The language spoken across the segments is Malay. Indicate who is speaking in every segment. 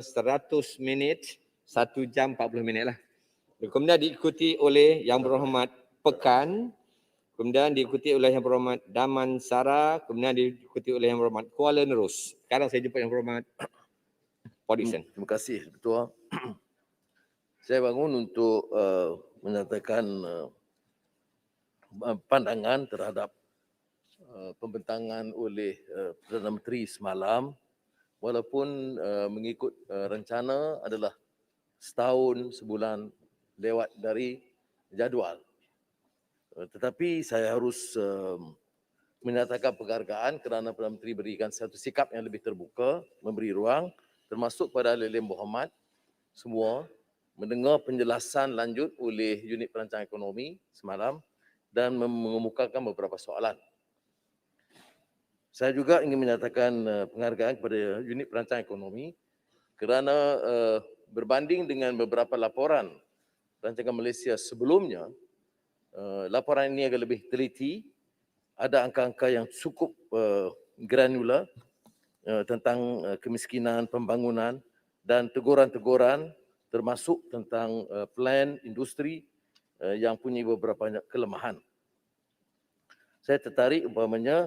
Speaker 1: 100 minit, 1 jam 40 minit lah. Kemudian diikuti oleh Yang Berhormat Pekan, kemudian diikuti oleh Yang Berhormat Damansara, kemudian diikuti oleh Yang Berhormat Kuala Nerus. Sekarang saya jumpa Yang Berhormat Podison.
Speaker 2: Terima kasih, Ketua. Saya bangun untuk menyatakan pandangan terhadap pembentangan oleh Perdana Menteri semalam, walaupun mengikut rencana adalah setahun sebulan lewat dari jadual. Tetapi saya harus menyatakan penghargaan kerana Perdana Menteri berikan satu sikap yang lebih terbuka, memberi ruang, termasuk pada ahli-ahli berhormat semua, mendengar penjelasan lanjut oleh unit perancangan ekonomi semalam dan mengemukakan beberapa soalan. Saya juga ingin menyatakan penghargaan kepada unit perancangan ekonomi kerana berbanding dengan beberapa laporan rancangan Malaysia sebelumnya, laporan ini agak lebih teliti, ada angka-angka yang cukup granular tentang kemiskinan, pembangunan dan teguran-teguran termasuk tentang plan industri yang punya beberapa kelemahan. Saya tertarik umpamanya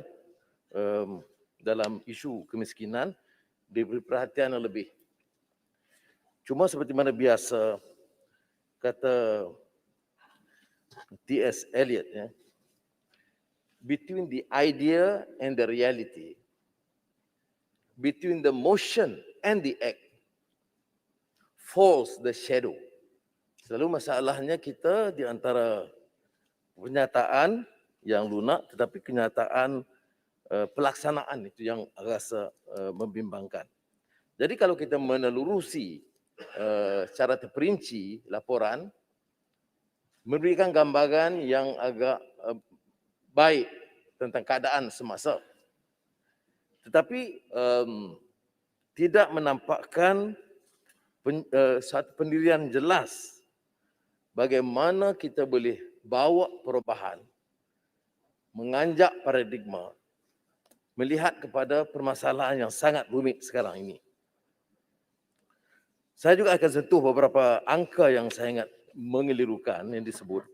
Speaker 2: dalam isu kemiskinan diberi perhatian yang lebih. Cuma seperti mana biasa kata T.S. Eliot, ya, between the idea and the reality, between the motion and the act, falls the shadow. Selalu masalahnya kita di antara kenyataan yang lunak tetapi kenyataan pelaksanaan itu yang rasa membimbangkan. Jadi kalau kita menelurusi secara terperinci laporan, memberikan gambaran yang agak baik tentang keadaan semasa. Tetapi tidak menampakkan satu pendirian jelas bagaimana kita boleh bawa perubahan, menganjak paradigma, melihat kepada permasalahan yang sangat rumit sekarang ini. Saya juga akan sentuh beberapa angka yang saya ingat mengelirukan yang disebut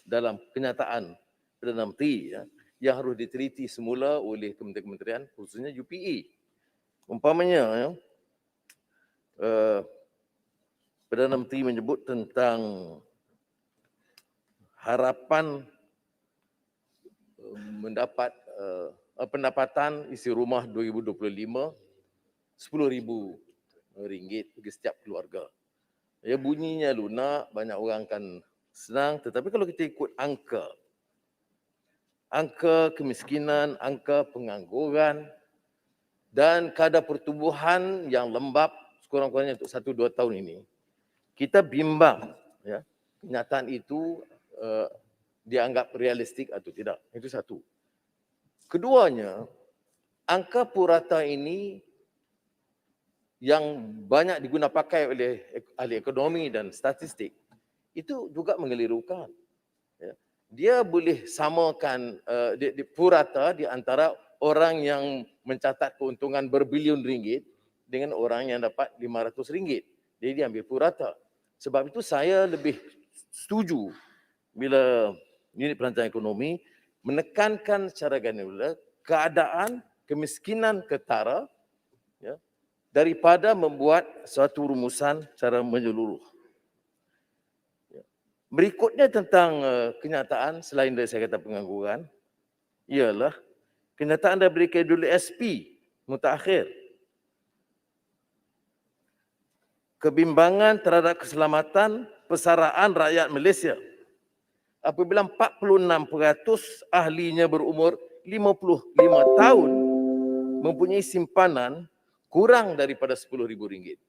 Speaker 2: dalam kenyataan Perdana Menteri, ya, yang harus diteliti semula oleh kementerian-kementerian, khususnya UPE. Umpamanya, ya, Perdana Menteri menyebut tentang harapan mendapat pendapatan isi rumah 2025 RM10,000 bagi setiap keluarga. Ya, bunyinya lunak, banyak orang akan senang, tetapi kalau kita ikut angka kemiskinan, angka pengangguran dan kadar pertumbuhan yang lembab sekurang-kurangnya untuk 1-2 tahun ini, kita bimbang, ya, kenyataan itu dianggap realistik atau tidak. Itu satu. Keduanya, angka purata ini yang banyak digunakan pakai oleh ahli ekonomi dan statistik itu juga mengelirukan. Ya. Dia boleh samakan purata di antara orang yang mencatat keuntungan berbilion ringgit dengan orang yang dapat RM500. Jadi dia ambil purata. Sebab itu saya lebih setuju bila unit perancangan ekonomi menekankan secara granular keadaan kemiskinan ketara, ya, daripada membuat suatu rumusan secara menyeluruh. Berikutnya tentang kenyataan selain dari saya kata pengangguran, ialah kenyataan dari KWSP mutakhir. Kebimbangan terhadap keselamatan persaraan rakyat Malaysia. Apabila 46% ahlinya berumur 55 tahun mempunyai simpanan kurang daripada RM10,000.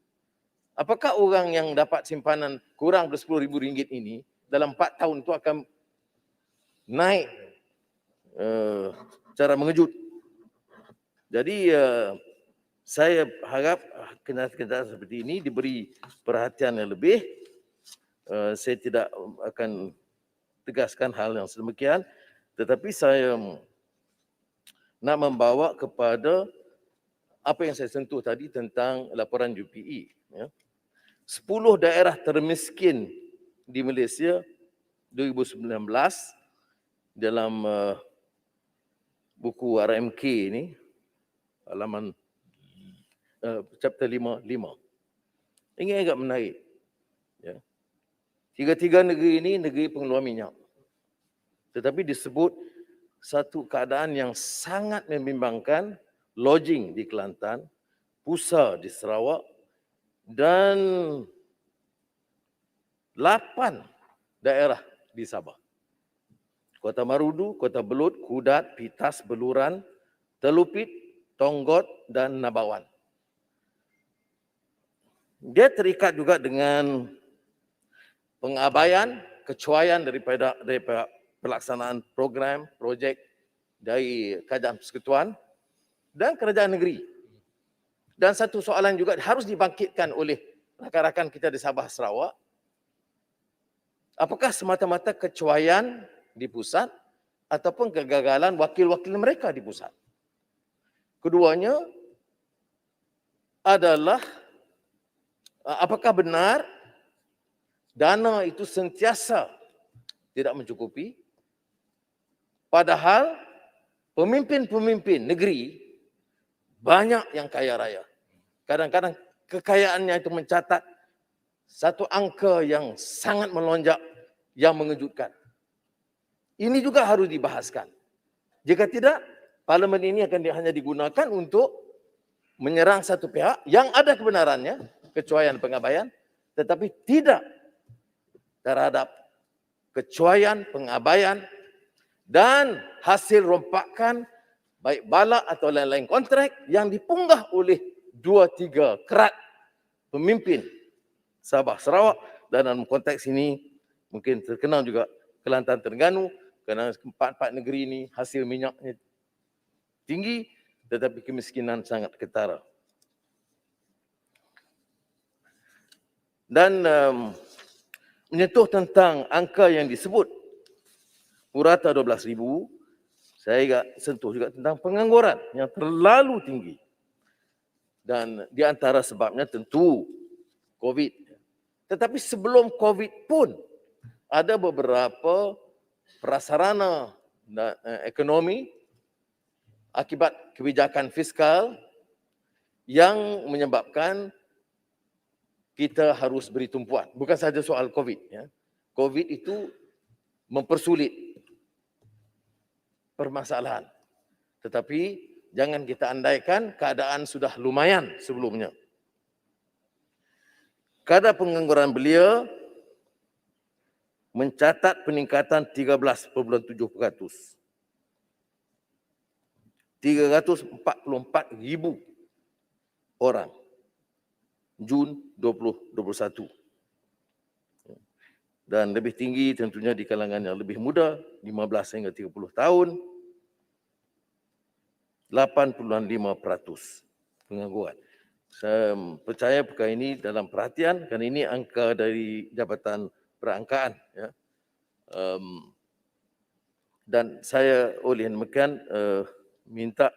Speaker 2: Apakah orang yang dapat simpanan kurang dari RM10,000 ini dalam 4 tahun itu akan naik secara mengejut? Jadi saya harap kenyataan seperti ini diberi perhatian yang lebih. Saya tidak akan tegaskan hal yang sedemikian, tetapi saya nak membawa kepada apa yang saya sentuh tadi tentang laporan UPE. Ya. 10 daerah termiskin di Malaysia 2019 dalam buku RMK ni, halaman chapter 5. Ini agak menarik. Ya. Tiga-tiga negeri ini negeri pengeluar minyak. Tetapi disebut satu keadaan yang sangat membimbangkan, lodging di Kelantan, Pusa di Sarawak dan 8 daerah di Sabah. Kota Marudu, Kota Belud, Kudat, Pitas, Beluran, Telupit, Tonggot dan Nabawan. Dia terikat juga dengan pengabaian, kecuaian daripada pelaksanaan program, projek dari Kerajaan Persekutuan dan Kerajaan Negeri. Dan satu soalan juga harus dibangkitkan oleh rakan-rakan kita di Sabah Sarawak. Apakah semata-mata kecuaian di pusat ataupun kegagalan wakil-wakil mereka di pusat? Keduanya adalah apakah benar dana itu sentiasa tidak mencukupi, padahal pemimpin-pemimpin negeri banyak yang kaya raya. Kadang-kadang kekayaannya itu mencatat satu angka yang sangat melonjak, yang mengejutkan. Ini juga harus dibahaskan. Jika tidak, parlimen ini akan hanya digunakan untuk menyerang satu pihak yang ada kebenarannya, kecuaian pengabaian, tetapi tidak terhadap kecuaian, pengabaian dan hasil rompakan baik bala atau lain-lain kontrak yang dipunggah oleh 2-3 kerat pemimpin Sabah Sarawak, dan dalam konteks ini mungkin terkenal juga Kelantan Terengganu, kerana 4 negeri ini hasil minyaknya tinggi tetapi kemiskinan sangat ketara. Dan menyentuh tentang angka yang disebut purata 12,000, saya juga sentuh juga tentang pengangguran yang terlalu tinggi. Dan di antara sebabnya tentu COVID. Tetapi sebelum COVID pun ada beberapa prasarana ekonomi akibat kebijakan fiskal yang menyebabkan kita harus beri tumpuan. Bukan sahaja soal COVID. Ya. COVID itu mempersulit permasalahan. Tetapi jangan kita andaikan keadaan sudah lumayan sebelumnya. Kadar pengangguran belia mencatat peningkatan 13.7%. 344,000 orang Jun 2021. Dan lebih tinggi tentunya di kalangan yang lebih muda, 15 hingga 30 tahun, 80.5% pengangguran. Saya percaya perkara ini dalam perhatian kerana ini angka dari Jabatan Perangkaan. Ya. Dan saya oleh demikian minta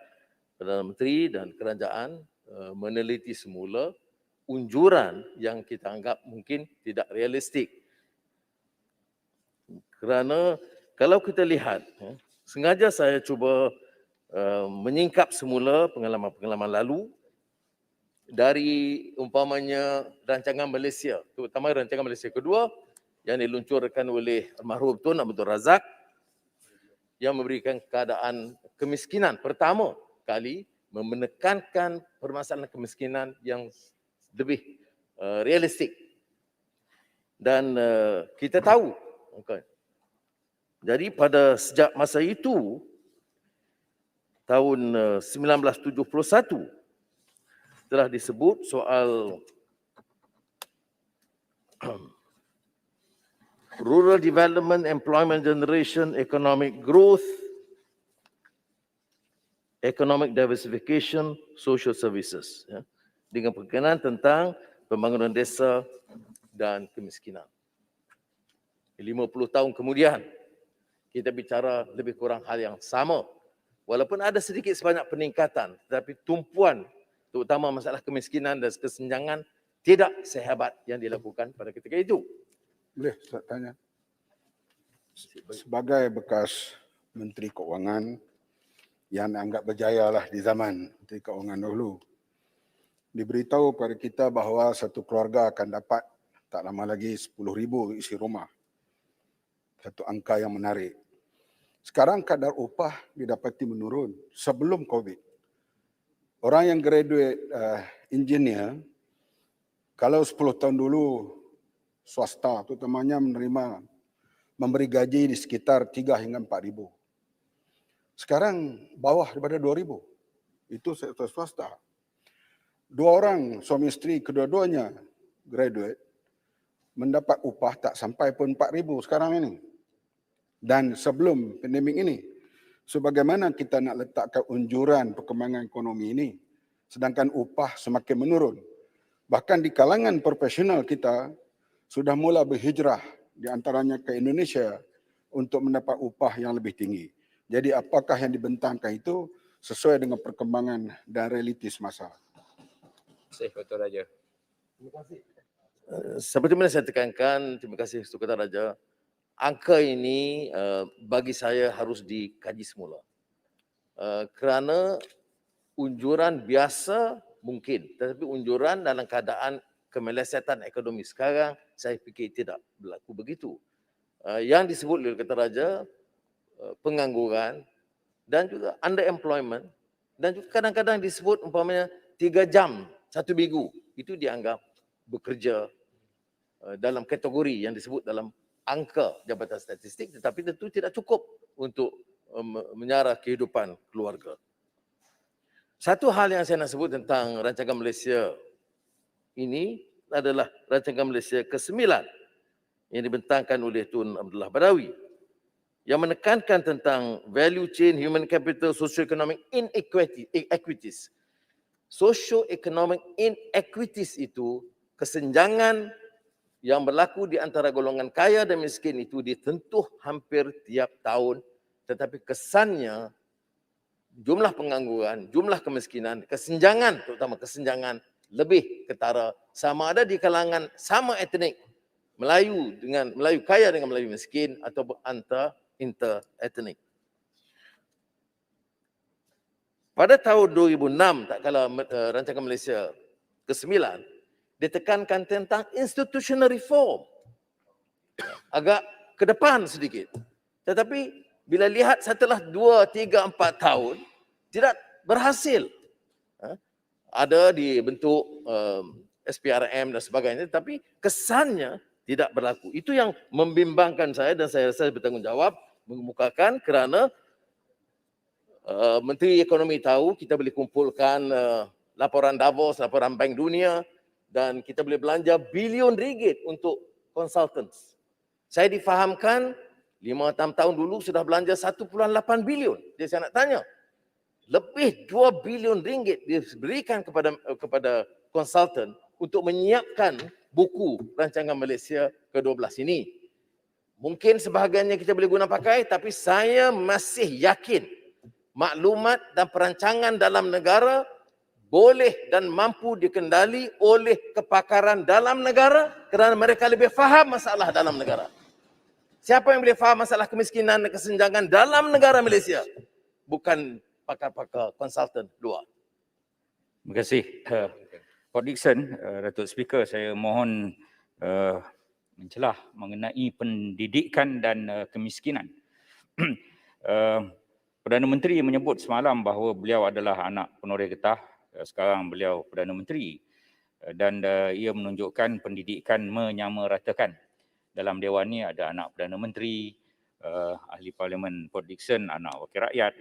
Speaker 2: Perdana Menteri dan Kerajaan meneliti semula unjuran yang kita anggap mungkin tidak realistik. Kerana kalau kita lihat, sengaja saya cuba menyingkap semula pengalaman-pengalaman lalu dari umpamanya rancangan Malaysia, terutama rancangan Malaysia kedua yang diluncurkan oleh almarhum Tun Abdul Razak yang memberikan keadaan kemiskinan pertama kali menekankan permasalahan kemiskinan yang lebih realistik. Dan kita tahu, jadi pada sejak masa itu, tahun 1971, telah disebut soal rural development, employment generation, economic growth, economic diversification, social services. Ya, dengan perkenalan tentang pembangunan desa dan kemiskinan. 50 tahun kemudian, kita bicara lebih kurang hal yang sama. Walaupun ada sedikit sebanyak peningkatan, tetapi tumpuan terutama masalah kemiskinan dan kesenjangan, tidak sehebat yang dilakukan pada ketika itu.
Speaker 3: Boleh saya tanya? Sebagai bekas Menteri Keuangan yang dianggap berjaya lah di zaman Menteri Keuangan dahulu, diberitahu pada kita bahawa satu keluarga akan dapat tak lama lagi 10,000 isi rumah. Satu angka yang menarik. Sekarang kadar upah didapati menurun sebelum COVID. Orang yang graduate engineer, kalau 10 tahun dulu swasta terutamanya memberi gaji di sekitar 3 hingga 4,000. Sekarang bawah daripada 2,000. Itu sektor swasta. 2 orang suami isteri kedua-duanya graduate mendapat upah tak sampai pun 4,000 sekarang ini. Dan sebelum pandemik ini. So bagaimana kita nak letakkan unjuran perkembangan ekonomi ini sedangkan upah semakin menurun. Bahkan di kalangan profesional kita sudah mula berhijrah di antaranya ke Indonesia untuk mendapat upah yang lebih tinggi. Jadi apakah yang dibentangkan itu sesuai dengan perkembangan dan realiti semasa?
Speaker 1: Dr. Raja.
Speaker 2: Terima kasih. Seperti mana saya tekankan, terima kasih Tuan Raja. Angka ini bagi saya harus dikaji semula. Kerana unjuran biasa mungkin, tetapi unjuran dalam keadaan kemelesetan ekonomi sekarang, saya fikir tidak berlaku begitu. Yang disebut oleh Tuan Raja, pengangguran dan juga underemployment, dan juga kadang-kadang disebut umpamanya 3 jam 1 minggu, itu dianggap bekerja dalam kategori yang disebut dalam angka Jabatan Statistik, tetapi tentu tidak cukup untuk menyara kehidupan keluarga. Satu hal yang saya nak sebut tentang rancangan Malaysia ini adalah rancangan Malaysia ke-9 yang dibentangkan oleh Tun Abdullah Badawi yang menekankan tentang value chain, human capital, socio-economic inequities. Socio-economic inequities itu kesenjangan yang berlaku di antara golongan kaya dan miskin itu ditentuh hampir tiap tahun, tetapi kesannya jumlah pengangguran, jumlah kemiskinan, kesenjangan, terutama kesenjangan lebih ketara, sama ada di kalangan sama etnik, Melayu kaya dengan Melayu miskin atau inter-etnik. Pada tahun 2006, tak kala rancangan Malaysia ke-9, ditekankan tentang institutional reform. Agak ke depan sedikit. Tetapi bila lihat setelah 2, 3, 4 tahun, tidak berhasil. Ada dibentuk SPRM dan sebagainya, tapi kesannya tidak berlaku. Itu yang membimbangkan saya dan saya rasa bertanggungjawab mengemukakan kerana Menteri Ekonomi tahu kita boleh kumpulkan laporan Davos, laporan Bank Dunia dan kita boleh belanja bilion ringgit untuk consultants. Saya difahamkan 5-6 tahun dulu sudah belanja 1.8 bilion. Jadi saya nak tanya, lebih 2 bilion ringgit diberikan kepada konsultan untuk menyiapkan buku rancangan Malaysia ke-12 ini. Mungkin sebahagiannya kita boleh guna pakai, tapi saya masih yakin maklumat dan perancangan dalam negara boleh dan mampu dikendali oleh kepakaran dalam negara kerana mereka lebih faham masalah dalam negara. Siapa yang boleh faham masalah kemiskinan dan kesenjangan dalam negara Malaysia? Bukan pakar-pakar konsultan luar.
Speaker 4: Terima kasih. Pak Dickson, Datuk Speaker, saya mohon mencelah mengenai pendidikan dan kemiskinan. Perdana Menteri menyebut semalam bahawa beliau adalah anak penoreh getah. Sekarang beliau Perdana Menteri dan ia menunjukkan pendidikan menyamaratakan. Dalam Dewan ni ada anak Perdana Menteri, Ahli Parlimen Port Dickson, anak Wakil Rakyat.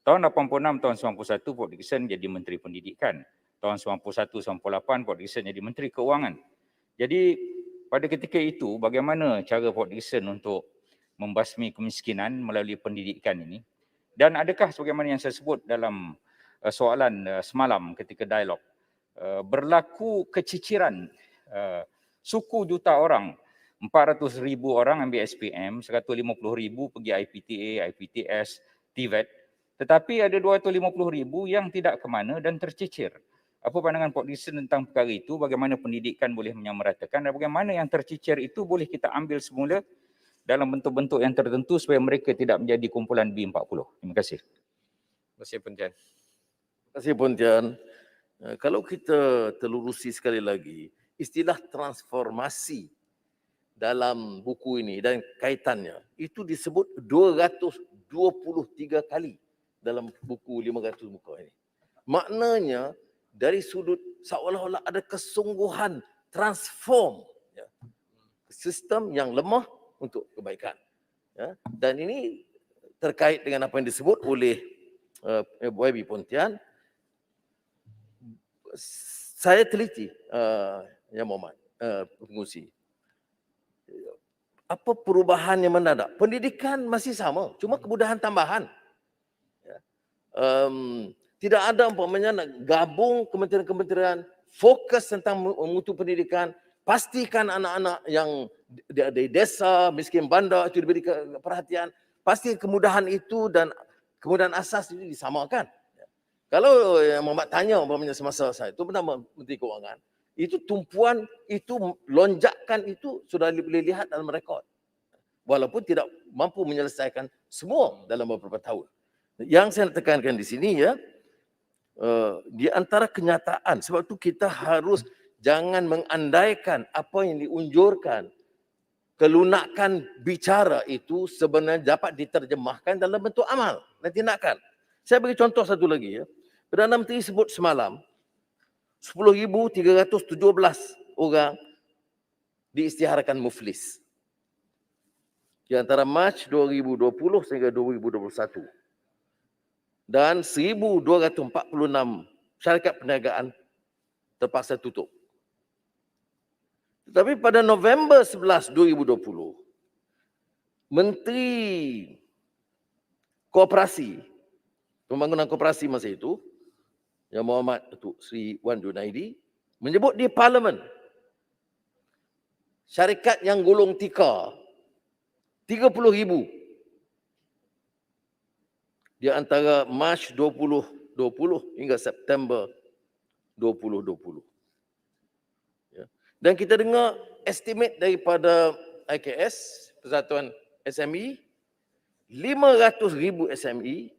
Speaker 4: Tahun 86, tahun 91 Port Dickson jadi Menteri Pendidikan. Tahun 91-98 Port Dickson jadi Menteri Keuangan. Jadi pada ketika itu bagaimana cara Port Dickson untuk membasmi kemiskinan melalui pendidikan ini? Dan adakah sebagaimana yang saya sebut dalam soalan semalam ketika dialog, berlaku keciciran suku juta orang, 400,000 orang ambil SPM, 150,000 pergi IPTA, IPTS, TVET, tetapi ada 250,000 yang tidak ke mana dan tercicir. Apa pandangan Port Dickson tentang perkara itu, bagaimana pendidikan boleh menyamaratakan dan bagaimana yang tercicir itu boleh kita ambil semula dalam bentuk-bentuk yang tertentu supaya mereka tidak menjadi kumpulan B40. Terima kasih.
Speaker 1: Terima kasih Pontian.
Speaker 2: Terima kasih Pontian. Kalau kita telurusi sekali lagi, istilah transformasi dalam buku ini dan kaitannya, itu disebut 223 kali dalam buku 500 muka ini. Maknanya, dari sudut seolah-olah ada kesungguhan transform sistem yang lemah untuk kebaikan. Dan ini terkait dengan apa yang disebut oleh YB Pontian. Saya teliti, Yang Mohd, pengusi. Apa perubahan yang mendadak? Pendidikan masih sama, cuma kemudahan tambahan. Tidak ada umpamanya nak gabung kementerian-kementerian, fokus tentang mutu pendidikan, pastikan anak-anak yang di desa, miskin bandar itu diberi perhatian, pasti kemudahan itu dan kemudahan asas itu disamakan. Kalau yang Muhammad tanya umpamanya semasa saya itu bernama Menteri Keuangan, itu tumpuan, itu lonjakan itu sudah boleh lihat dalam rekod. Walaupun tidak mampu menyelesaikan semua dalam beberapa tahun. Yang saya nak tekankan di sini di antara kenyataan, sebab itu kita harus jangan mengandaikan apa yang diunjurkan, kelunakan bicara itu sebenarnya dapat diterjemahkan dalam bentuk amal dan tindakan. Saya bagi contoh satu lagi. Perdana Menteri sebut semalam 10,317 orang diisytiharkan muflis di antara Mac 2020 sehingga 2021. Dan 1,246 syarikat perniagaan terpaksa tutup. Tetapi pada November 11, 2020, Menteri Koperasi, Pembangunan Koperasi masa itu, Yang Mohd Datuk Seri Wan Junaidi, menyebut di Parlimen, syarikat yang gulung tikar 30,000 di antara Mac 2020 hingga September 2020. Dan kita dengar estimate daripada IKS, Persatuan SME, 500,000 SME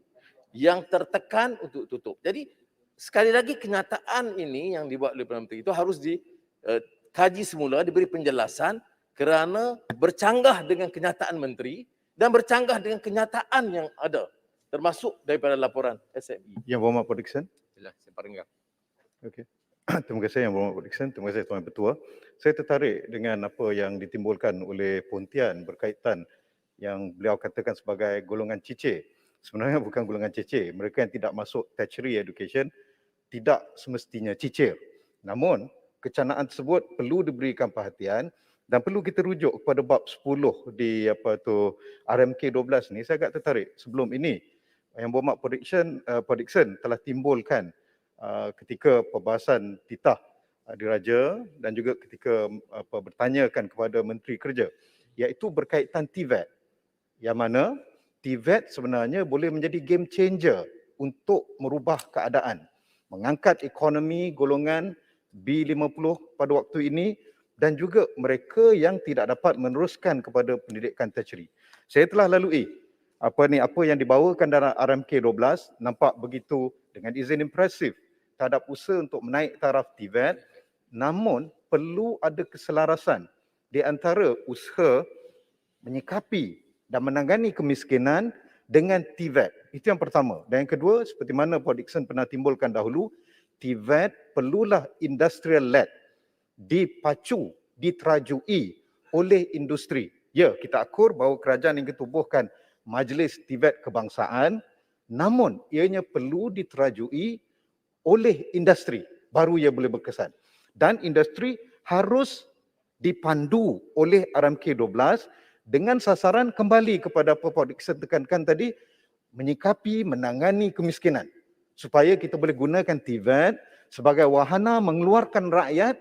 Speaker 2: yang tertekan untuk tutup. Jadi sekali lagi kenyataan ini yang dibuat oleh Perdana Menteri itu harus dikaji semula, diberi penjelasan kerana bercanggah dengan kenyataan menteri dan bercanggah dengan kenyataan yang ada termasuk daripada laporan SME.
Speaker 5: Yang Berhormat Port Dickson.
Speaker 1: Sila, saya paringkan.
Speaker 5: Okey. Terima kasih Yang Berhormat Port Dickson. Terima kasih Tuan Ketua. Saya tertarik dengan apa yang ditimbulkan oleh Pontian berkaitan yang beliau katakan sebagai golongan cicir. Sebenarnya bukan golongan cicir. Mereka yang tidak masuk tertiary education tidak semestinya cicir. Namun, kecanaan tersebut perlu diberikan perhatian dan perlu kita rujuk kepada bab 10 di RMK 12 ni. Saya agak tertarik. Sebelum ini, Yang Berhormat Port Dickson telah timbulkan ketika perbahasan titah diraja dan juga ketika bertanyakan kepada Menteri Kerja, iaitu berkaitan TVET, yang mana TVET sebenarnya boleh menjadi game changer untuk merubah keadaan, mengangkat ekonomi golongan B50 pada waktu ini dan juga mereka yang tidak dapat meneruskan kepada pendidikan tertiary. Saya telah lalui apa yang dibawakan dalam RMK 12, nampak begitu dengan izin impresif terhadap usaha untuk menaik taraf TVET, namun perlu ada keselarasan di antara usaha menyikapi dan menangani kemiskinan dengan TVET. Itu yang pertama. Dan yang kedua, seperti mana Port Dickson pernah timbulkan dahulu, TVET perlulah industrial led, dipacu, diterajui oleh industri. Ya, kita akur bahawa kerajaan ingin tubuhkan Majlis TVET Kebangsaan, namun ianya perlu diterajui oleh industri, baru ia boleh berkesan. Dan industri harus dipandu oleh RMK 12 dengan sasaran kembali kepada apa Port Dickson tekankan tadi, menyikapi, menangani kemiskinan. Supaya kita boleh gunakan TVET sebagai wahana mengeluarkan rakyat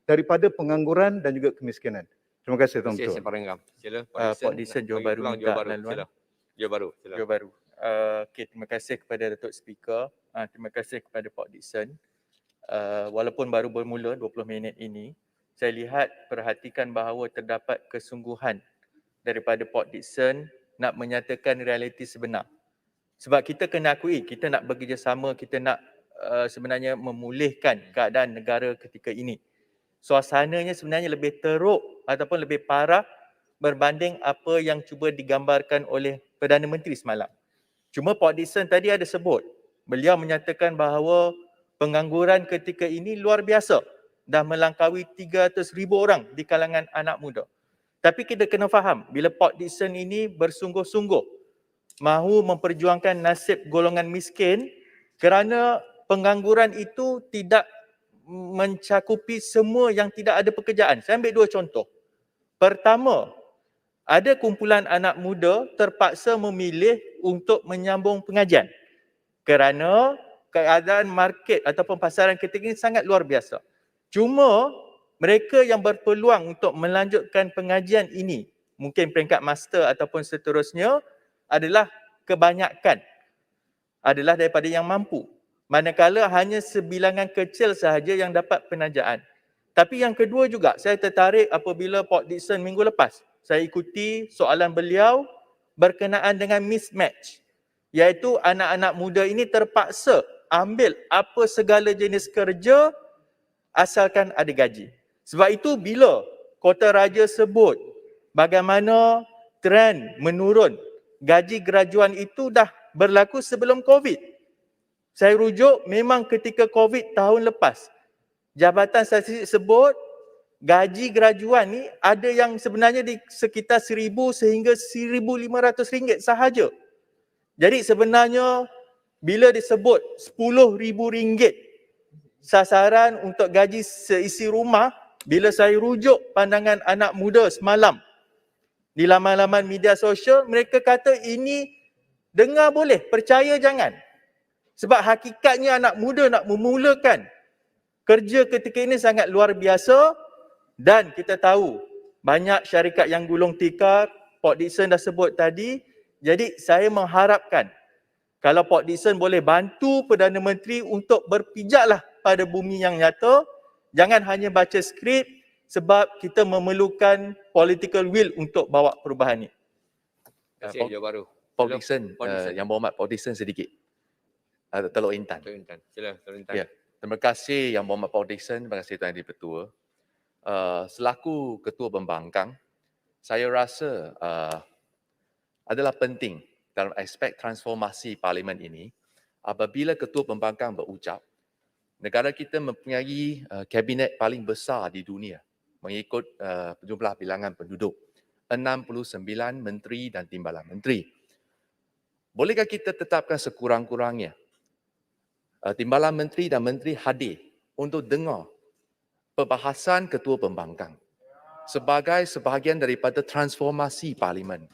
Speaker 5: daripada pengangguran dan juga kemiskinan. Terima kasih Tuan Ketua.
Speaker 1: Saya paringkan. Sila,
Speaker 6: Port Dickson Johor Bahru minta laluan.
Speaker 1: Sila. Johor Bahru. Sila.
Speaker 6: Johor Bahru. Okey, terima kasih kepada Datuk Speaker. Terima kasih kepada Port Dickson. walaupun baru bermula 20 minit ini, saya lihat perhatikan bahawa terdapat kesungguhan daripada Port Dickson nak menyatakan realiti sebenar. Sebab kita kena akui, kita nak bekerjasama, kita nak sebenarnya memulihkan keadaan negara ketika ini. Suasananya sebenarnya lebih teruk ataupun lebih parah berbanding apa yang cuba digambarkan oleh Perdana Menteri semalam. Cuma Port Dickson tadi ada sebut, beliau menyatakan bahawa pengangguran ketika ini luar biasa, dah melangkaui 300,000 orang di kalangan anak muda. Tapi kita kena faham, bila Port Dickson ini bersungguh-sungguh mahu memperjuangkan nasib golongan miskin, kerana pengangguran itu tidak mencakupi semua yang tidak ada pekerjaan. Saya ambil 2 contoh. Pertama, ada kumpulan anak muda terpaksa memilih untuk menyambung pengajian kerana keadaan market ataupun pasaran ketika ini sangat luar biasa. Cuma mereka yang berpeluang untuk melanjutkan pengajian ini, mungkin peringkat master ataupun seterusnya, adalah kebanyakan adalah daripada yang mampu. Manakala hanya sebilangan kecil sahaja yang dapat penajaan. Tapi yang kedua juga, saya tertarik apabila Port Dickson minggu lepas, saya ikuti soalan beliau berkenaan dengan mismatch. Iaitu anak-anak muda ini terpaksa ambil apa segala jenis kerja asalkan ada gaji. Sebab itu bila Kota Raja sebut bagaimana trend menurun, gaji graduan itu dah berlaku sebelum COVID. Saya rujuk memang ketika COVID tahun lepas, Jabatan Statistik sebut gaji graduan ni ada yang sebenarnya di sekitar 1,000 sehingga 1,500 ringgit sahaja. Jadi sebenarnya bila disebut 10,000 ringgit sasaran untuk gaji seisi rumah, bila saya rujuk pandangan anak muda semalam di laman-laman media sosial, mereka kata ini dengar boleh, percaya jangan. Sebab hakikatnya anak muda nak memulakan kerja ketika ini sangat luar biasa dan kita tahu banyak syarikat yang gulung tikar, Port Dickson dah sebut tadi. Jadi saya mengharapkan kalau Port Dickson boleh bantu Perdana Menteri untuk berpijaklah pada bumi yang nyata, jangan hanya baca skrip sebab kita memerlukan political will untuk bawa perubahan ini.
Speaker 1: Terima kasih, Johor Bahru.
Speaker 2: Port Dickson,
Speaker 1: Port Dickson.
Speaker 2: Yang Berhormat Port Dickson sedikit. Teluk Intan.
Speaker 1: Tuan Intan. Sila, Tuan Intan.
Speaker 2: Ya. Terima kasih Yang Berhormat Port Dickson, terima kasih Tuan Yang Di-Pertua. Selaku Ketua Pembangkang, saya rasa adalah penting dalam aspek transformasi parlimen ini apabila Ketua Pembangkang berucap negara kita mempunyai kabinet paling besar di dunia mengikut jumlah bilangan penduduk, 69 menteri dan timbalan menteri. Bolehkah kita tetapkan sekurang-kurangnya timbalan menteri dan menteri hadir untuk dengar perbahasan Ketua Pembangkang sebagai sebahagian daripada transformasi parlimen.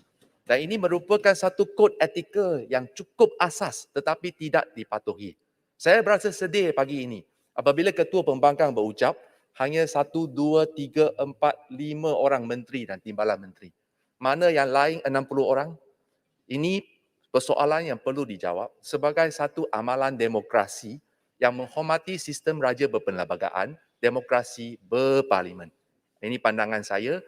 Speaker 2: Dan ini merupakan satu kod etika yang cukup asas tetapi tidak dipatuhi. Saya berasa sedih pagi ini apabila Ketua Pembangkang berucap hanya 1, 2, 3, 4, 5 orang menteri dan timbalan menteri. Mana yang lain 60 orang? Ini persoalan yang perlu dijawab sebagai satu amalan demokrasi yang menghormati sistem raja berperlembagaan, demokrasi berparlimen. Ini pandangan saya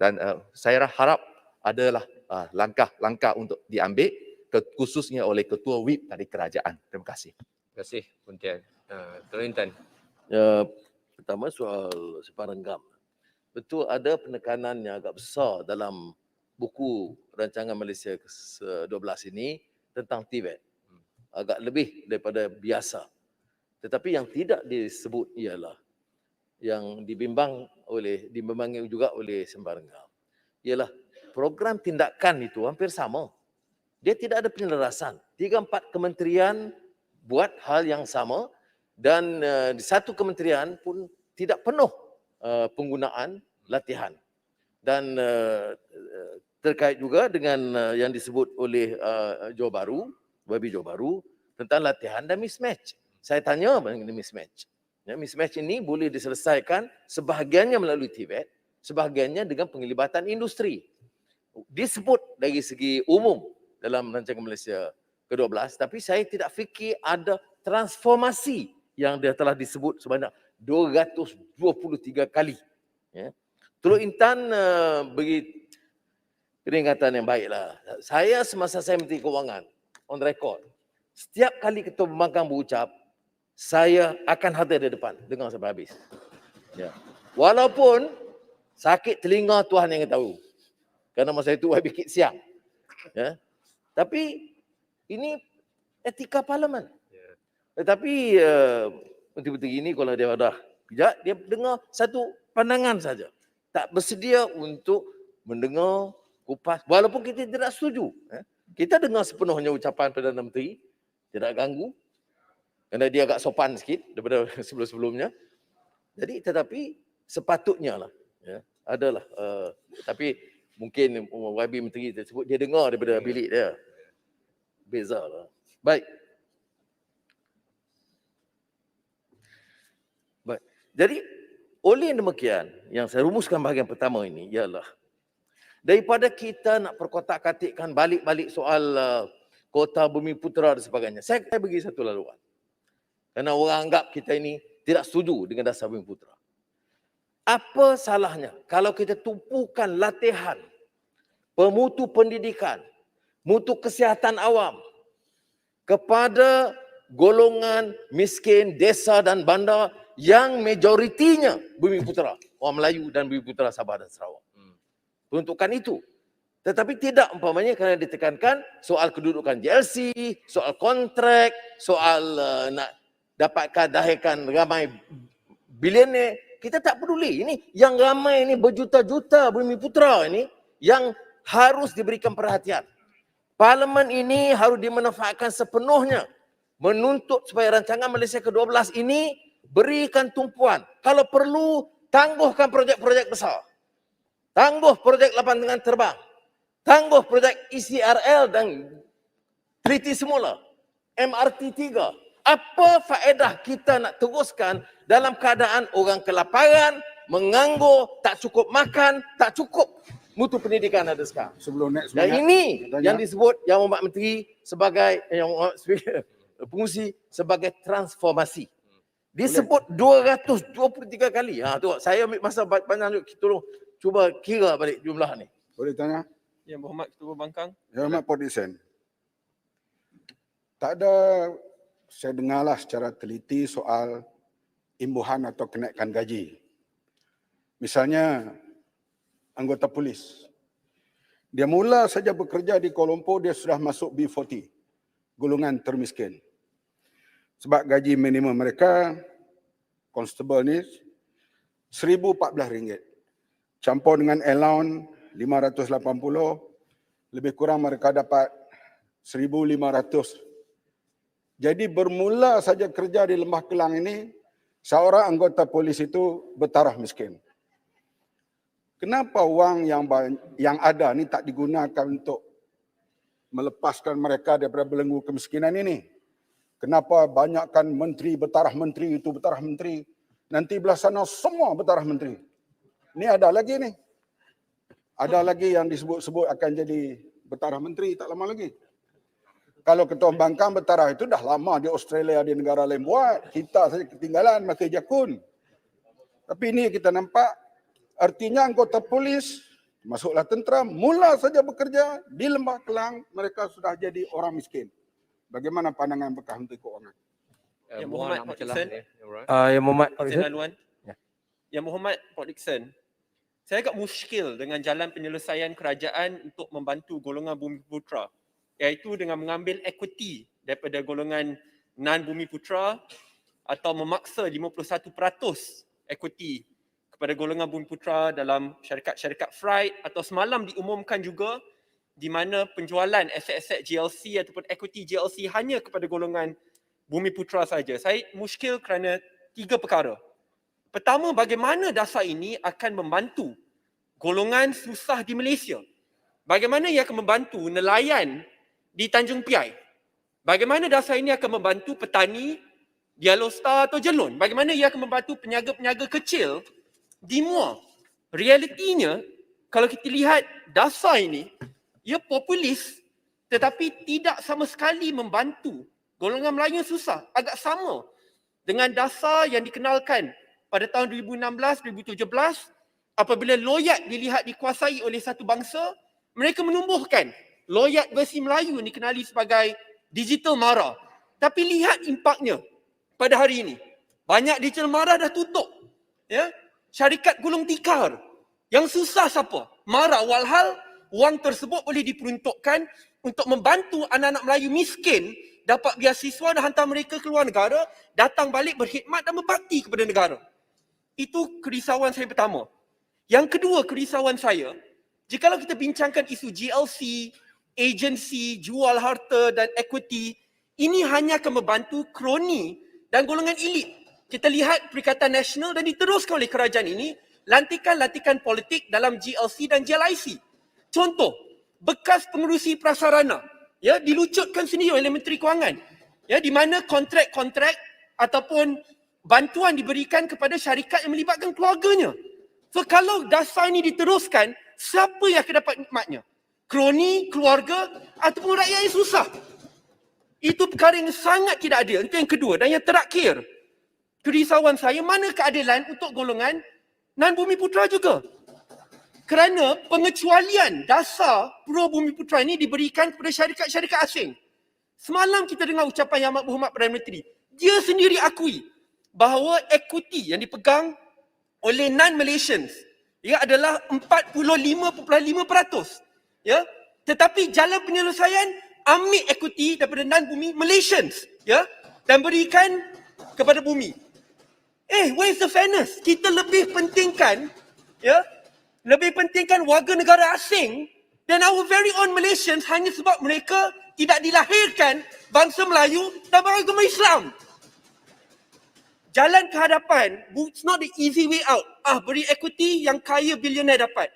Speaker 2: dan saya harap adalah langkah-langkah untuk diambil khususnya oleh Ketua Whip dari kerajaan. Terima kasih.
Speaker 1: Terima kasih, Pontian. Tuan Intan.
Speaker 7: Pertama soal separenggam. Betul ada penekanan yang agak besar dalam buku rancangan Malaysia ke-12 ini tentang TVET. Agak lebih daripada biasa. Tetapi yang tidak disebut ialah yang dibimbangi juga oleh Sembarangam. Ialah program tindakan itu hampir sama. Dia tidak ada penyelarasan. 3-4 kementerian buat hal yang sama dan di satu kementerian pun tidak penuh penggunaan latihan. Dan terkait juga dengan yang disebut oleh Johor Bahru, Wabi Johor Bahru tentang latihan dan mismatch. Saya tanya mengenai mismatch. Ya, mismatch ini boleh diselesaikan sebahagiannya melalui TVET, sebahagiannya dengan penglibatan industri. Disebut dari segi umum dalam rancangan Malaysia ke-12, tapi saya tidak fikir ada transformasi yang dia telah disebut sebanyak 223 kali. Ya. Teluk Intan beri peringatan yang baiklah. Saya semasa saya Menteri Kewangan, on record, setiap kali Ketua Pembangkang berucap, saya akan hadir di depan dengar sampai habis. Ya. Walaupun sakit telinga Tuhan yang tahu. Kerana masa itu YB Kit siang. Ya. Tapi ini etika parlimen. Tetapi menteri-menteri ini kalau dia dah bijak, dia dengar satu pandangan saja. Tak bersedia untuk mendengar kupas. Walaupun kita tidak setuju. Kita dengar sepenuhnya ucapan Perdana Menteri. Tidak ganggu. Kerana dia agak sopan sikit daripada sebelum-sebelumnya. Jadi tetapi sepatutnya lah. Ya, adalah. Tapi mungkin YB Menteri tersebut dia dengar daripada bilik dia. Beza lah. Baik. Baik. Jadi oleh demikian yang saya rumuskan bahagian pertama ini ialah daripada kita nak perkotak-katikkan balik-balik soal kota Bumi Putera dan sebagainya. Saya bagi satu laluan. Kerana orang anggap kita ini tidak setuju dengan dasar Bumi Putera. Apa salahnya kalau kita tumpukan latihan pemutu pendidikan, mutu kesihatan awam kepada golongan miskin desa dan bandar yang majoritinya Bumi Putera, orang Melayu dan Bumi Putera Sabah dan Sarawak. Peruntukan itu. Tetapi tidak umpamanya kerana ditekankan soal kedudukan JLC, soal kontrak, soal nak dapatkan dahikan ramai bilioner. Kita tak peduli. Ini yang ramai ini berjuta-juta Bumi Putera ini yang harus diberikan perhatian. Parlimen ini harus dimanfaatkan sepenuhnya menuntut supaya rancangan Malaysia ke-12 ini berikan tumpuan. Kalau perlu, tangguhkan projek-projek besar. Tangguh projek lapangan terbang. Tangguh projek ECRL dan treaty semula. MRT 3. Apa faedah kita nak teruskan dalam keadaan orang kelaparan, menganggur, tak cukup makan, tak cukup mutu pendidikan ada sekarang.
Speaker 3: Sebelum next
Speaker 7: Dan
Speaker 3: minute,
Speaker 7: ini
Speaker 3: tanya.
Speaker 7: yang disebut Yang Hormat Menteri sebagai pengurusi sebagai transformasi. Disebut 223 kali. Tu saya ambil masa banyak, tolong cuba kira balik jumlah ni.
Speaker 3: Boleh tanya?
Speaker 6: Yang Berhormat Ketua Pembangkang.
Speaker 3: Yang Hormat Port Dickson. Tak ada, saya dengarlah secara teliti soal imbuhan atau kenaikan gaji. Misalnya anggota polis. Dia mula saja bekerja di Kuala Lumpur, dia sudah masuk B40, golongan termiskin. Sebab gaji minimum mereka, constable ni, RM1,014. Campur dengan allowance RM580, lebih kurang mereka dapat RM1,500. Jadi bermula saja kerja di Lembah Kelang ini, seorang anggota polis itu bertaraf miskin. Kenapa wang yang ada ni tak digunakan untuk melepaskan mereka daripada belenggu kemiskinan ini? Kenapa banyakkan menteri bertaraf menteri itu bertaraf menteri? Nanti belah sana semua bertaraf menteri. Ni ada lagi ni. Ada lagi yang disebut-sebut akan jadi bertaraf menteri tak lama lagi. Kalau Ketua Pembangkang bertaraf itu dah lama di Australia, di negara lain buat. Kita saja ketinggalan maka jakun. Tapi ini kita nampak artinya anggota polis, masuklah tentera, mula saja bekerja di Lembah Kelang, mereka sudah jadi orang miskin. Bagaimana pandangan bekas Menteri Keuangan?
Speaker 6: Yang Berhormat Port Dickson.
Speaker 2: Yang Muhammad
Speaker 6: Izin laluan. Yang Berhormat Port Dickson. Saya agak muskil dengan jalan penyelesaian kerajaan untuk membantu golongan Bumi Putera, iaitu dengan mengambil equity daripada golongan non-Bumi Putera atau memaksa 51% equity kepada golongan Bumi Putera dalam syarikat-syarikat freight, atau semalam diumumkan juga di mana penjualan aset-aset GLC ataupun equity GLC hanya kepada golongan Bumi Putera saja. Saya muskil kerana 3 perkara. Pertama, bagaimana dasar ini akan membantu golongan susah di Malaysia? Bagaimana ia akan membantu nelayan di Tanjung Piai? Bagaimana dasar ini akan membantu petani di Yellow Star atau Jelun? Bagaimana ia akan membantu peniaga-peniaga kecil di Muar? Realitinya, kalau kita lihat dasar ini, ia populis tetapi tidak sama sekali membantu golongan Melayu susah. Agak sama
Speaker 8: dengan dasar yang dikenalkan pada tahun 2016-2017 apabila loyat dilihat dikuasai oleh satu bangsa, mereka menumbuhkan loyat versi Melayu yang dikenali sebagai digital mara. Tapi lihat impaknya pada hari ini. Banyak digital mara dah tutup. Ya, syarikat gulung tikar. Yang susah siapa? Mara, walhal wang tersebut boleh diperuntukkan untuk membantu anak-anak Melayu miskin dapat beasiswa dan hantar mereka keluar negara, datang balik berkhidmat dan berbakti kepada negara. Itu kerisauan saya pertama. Yang kedua kerisauan saya, jikalau kita bincangkan isu GLC, agensi, jual harta dan equity, ini hanya akan membantu kroni dan golongan elit. Kita lihat Perikatan Nasional dan diteruskan oleh kerajaan ini, lantikan-lantikan politik dalam GLC dan GLIC. Contoh, bekas pengerusi prasarana, ya, dilucutkan sendiri oleh Menteri Kewangan, ya, di mana kontrak-kontrak ataupun bantuan diberikan kepada syarikat yang melibatkan keluarganya. So kalau dasar ini diteruskan, siapa yang akan dapat nikmatnya? Kroni, keluarga ataupun rakyat yang susah? Itu perkara yang sangat tidak adil. Itu yang kedua. Dan yang terakhir, kerisauan saya, mana keadilan untuk golongan non-Bumi Putra juga? Kerana pengecualian dasar Pro Bumi Putra ini diberikan kepada syarikat-syarikat asing. Semalam kita dengar ucapan Yang Amat Berhormat Perdana Menteri. Dia sendiri akui bahawa equity yang dipegang oleh non-Malaysians, ia adalah 45.5%. Ya, tetapi jalan penyelesaian, ambil equity daripada non-bumi Malaysians, ya, dan berikan kepada bumi. Where is the fairness? Kita lebih pentingkan, ya, lebih pentingkan warga negara asing dan our very own Malaysians hanya sebab mereka tidak dilahirkan bangsa Melayu dan beragama Islam. Jalan ke hadapan, it's not the easy way out. Beri equity yang kaya bilioner dapat.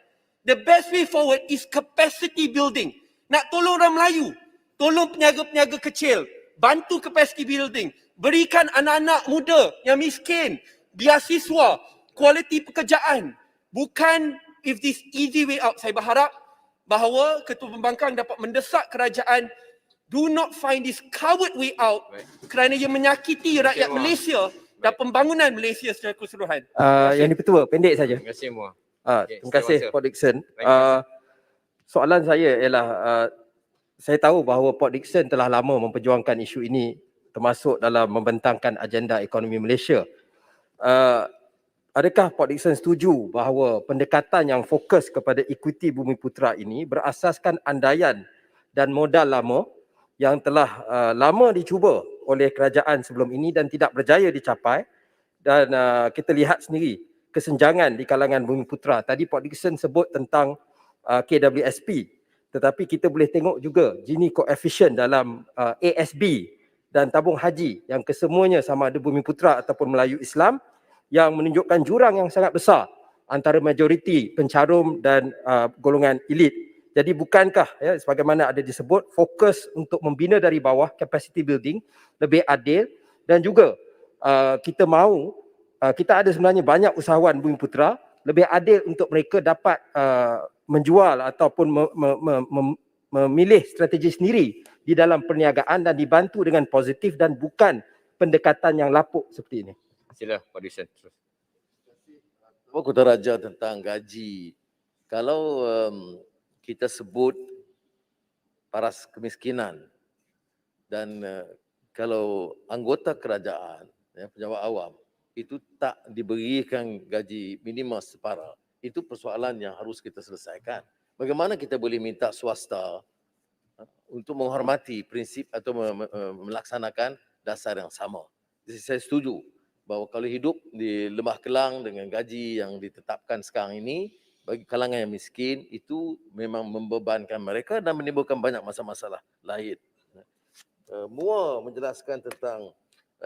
Speaker 8: The best way forward is capacity building. Nak tolong orang Melayu, tolong peniaga-peniaga kecil, bantu capacity building. Berikan anak-anak muda yang miskin beasiswa, kualiti pekerjaan. Bukan if this easy way out. Saya berharap bahawa Ketua Pembangkang dapat mendesak kerajaan, do not find this coward way out kerana ia menyakiti rakyat Malaysia dan pembangunan Malaysia secara keseluruhan.
Speaker 9: Yang di-Pertua, pendek saja.
Speaker 1: Terima kasih semua.
Speaker 9: Terima kasih Port Dickson.
Speaker 1: Thank you.
Speaker 9: Soalan saya ialah, saya tahu bahawa Port Dickson telah lama memperjuangkan isu ini termasuk dalam membentangkan agenda ekonomi Malaysia. Adakah Port Dickson setuju bahawa pendekatan yang fokus kepada ekuiti Bumi Putra ini berasaskan andaian dan modal lama yang telah lama dicuba oleh kerajaan sebelum ini dan tidak berjaya dicapai, dan kita lihat sendiri kesenjangan di kalangan Bumi Putra. Tadi Port Dickson sebut tentang KWSP, tetapi kita boleh tengok juga Gini koefisien dalam ASB dan tabung haji yang kesemuanya sama ada Bumi Putra ataupun Melayu Islam, yang menunjukkan jurang yang sangat besar antara majoriti pencarum dan golongan elit. Jadi bukankah, ya, sebagaimana ada disebut, fokus untuk membina dari bawah, capacity building, lebih adil, dan juga kita mahu, kita ada sebenarnya banyak usahawan Bumi Putra, lebih adil untuk mereka dapat menjual ataupun memilih strategi sendiri di dalam perniagaan dan dibantu dengan positif dan bukan pendekatan yang lapuk seperti ini.
Speaker 1: Sila, Pak Disan.
Speaker 7: Kota Raja tentang gaji. Kalau kita sebut paras kemiskinan dan kalau anggota kerajaan, ya, pejabat awam, itu tak diberikan gaji minima setara, itu persoalan yang harus kita selesaikan. Bagaimana kita boleh minta swasta untuk menghormati prinsip atau melaksanakan dasar yang sama? Jadi saya setuju bahawa kalau hidup di Lembah Kelang dengan gaji yang ditetapkan sekarang ini, bagi kalangan yang miskin, itu memang membebankan mereka dan menimbulkan banyak masalah-masalah lain. Mua menjelaskan tentang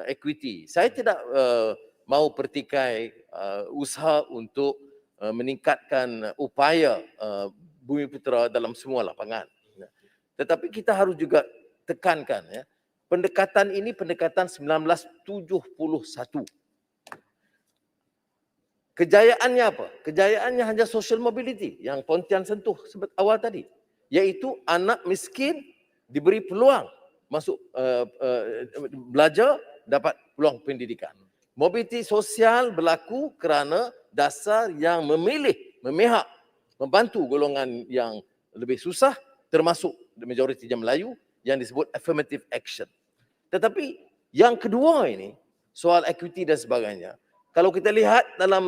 Speaker 7: equity. Saya tidak mahu pertikai usaha untuk meningkatkan upaya Bumi Putra dalam semua lapangan. Tetapi kita harus juga tekankan, ya, pendekatan ini pendekatan 1971. Kejayaannya apa? Kejayaannya hanya social mobility yang Pontian sentuh sebut awal tadi, iaitu anak miskin diberi peluang masuk belajar dapat peluang pendidikan. Mobiliti sosial berlaku kerana dasar yang memihak, membantu golongan yang lebih susah, termasuk majoritinya Melayu, yang disebut affirmative action. Tetapi yang kedua ini, soal equity dan sebagainya, kalau kita lihat dalam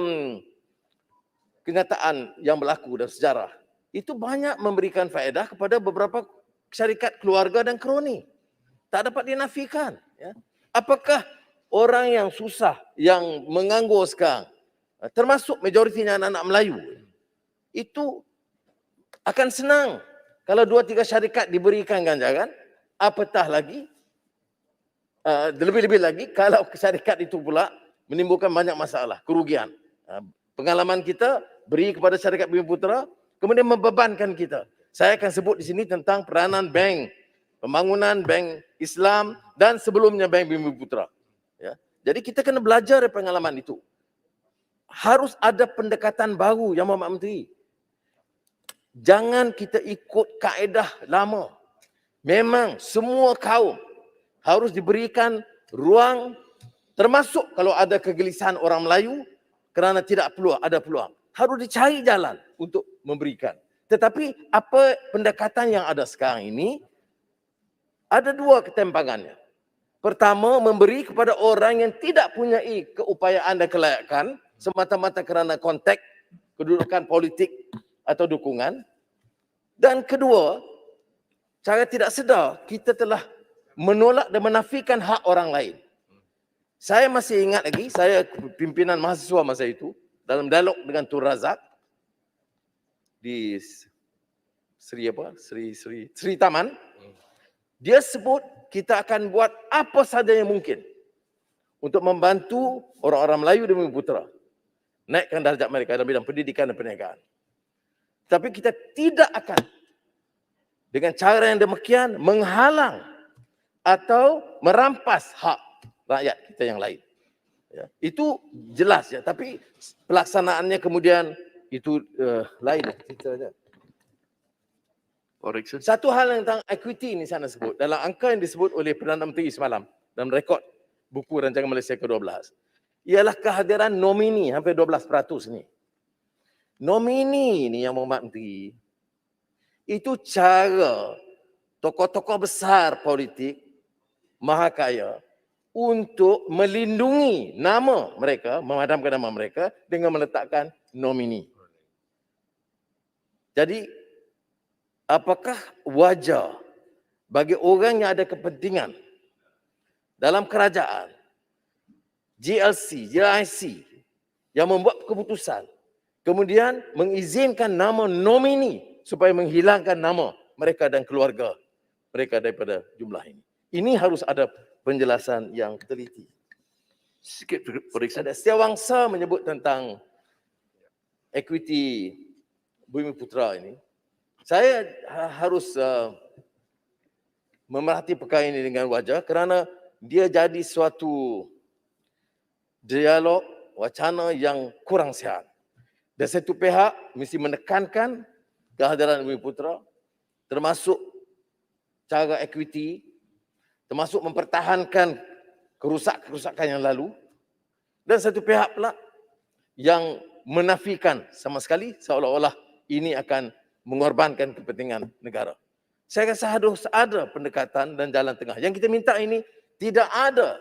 Speaker 7: kenyataan yang berlaku dalam sejarah, itu banyak memberikan faedah kepada beberapa syarikat keluarga dan kroni. Tak dapat dinafikan. Ya. Apakah orang yang susah, yang menganggur sekarang, termasuk majoritinya anak-anak Melayu, itu akan senang kalau 2-3 syarikat diberikan ganjaran, apatah lagi, lebih-lebih lagi kalau syarikat itu pula menimbulkan banyak masalah, kerugian. Pengalaman kita beri kepada syarikat Bumiputera, kemudian membebankan kita. Saya akan sebut di sini tentang peranan bank, pembangunan bank Islam dan sebelumnya bank Bumiputera. Ya. Jadi kita kena belajar dari pengalaman itu. Harus ada pendekatan baru yang Muhammad Menteri. Jangan kita ikut kaedah lama. Memang semua kaum harus diberikan ruang, termasuk kalau ada kegelisahan orang Melayu kerana tidak ada peluang. Harus dicari jalan untuk memberikan. Tetapi apa pendekatan yang ada sekarang ini, ada dua ketimpangannya. Pertama, memberi kepada orang yang tidak punya keupayaan dan kelayakan semata-mata kerana konteks, kedudukan politik atau dukungan. Dan kedua, cara tidak sedar kita telah menolak dan menafikan hak orang lain. Saya masih ingat lagi, saya pimpinan mahasiswa masa itu, dalam dialog dengan Tun Razak di Sri Taman, dia sebut kita akan buat apa saja yang mungkin untuk membantu orang-orang Melayu dan Bumiputera naikkan darjat mereka dalam bidang pendidikan dan perniagaan. Tapi kita tidak akan dengan cara yang demikian menghalang atau merampas hak rakyat kita yang lain. Ya, itu jelas ya, tapi pelaksanaannya kemudian itu lain ceritanya. Satu hal yang tentang equity ini saya nak sebut, dalam angka yang disebut oleh Perdana Menteri semalam dalam rekod buku Rancangan Malaysia ke-12, ialah kehadiran nomini hampir 12% ni. Nomini ni yang Muhammad Menteri, itu cara tokoh-tokoh besar politik maha kaya untuk melindungi nama mereka, memadamkan nama mereka dengan meletakkan nomini. Jadi, apakah wajar bagi orang yang ada kepentingan dalam kerajaan, GLC, GIC, yang membuat keputusan, kemudian mengizinkan nama nomini supaya menghilangkan nama mereka dan keluarga mereka daripada jumlah ini. Ini harus ada penjelasan yang teliti. Sikit periksa.
Speaker 2: Ada Setiawangsa menyebut tentang equity Bumiputera ini. Saya harus memerhati perkara ini dengan wajar kerana dia jadi suatu dialog, wacana yang kurang sihat. Dan satu pihak mesti menekankan kehadiran Bumiputera, termasuk cara equity, termasuk mempertahankan kerusakan yang lalu, dan satu pihak pula yang menafikan sama sekali seolah-olah ini akan mengorbankan kepentingan negara. Saya rasa harus ada pendekatan dan jalan tengah. Yang kita minta ini tidak ada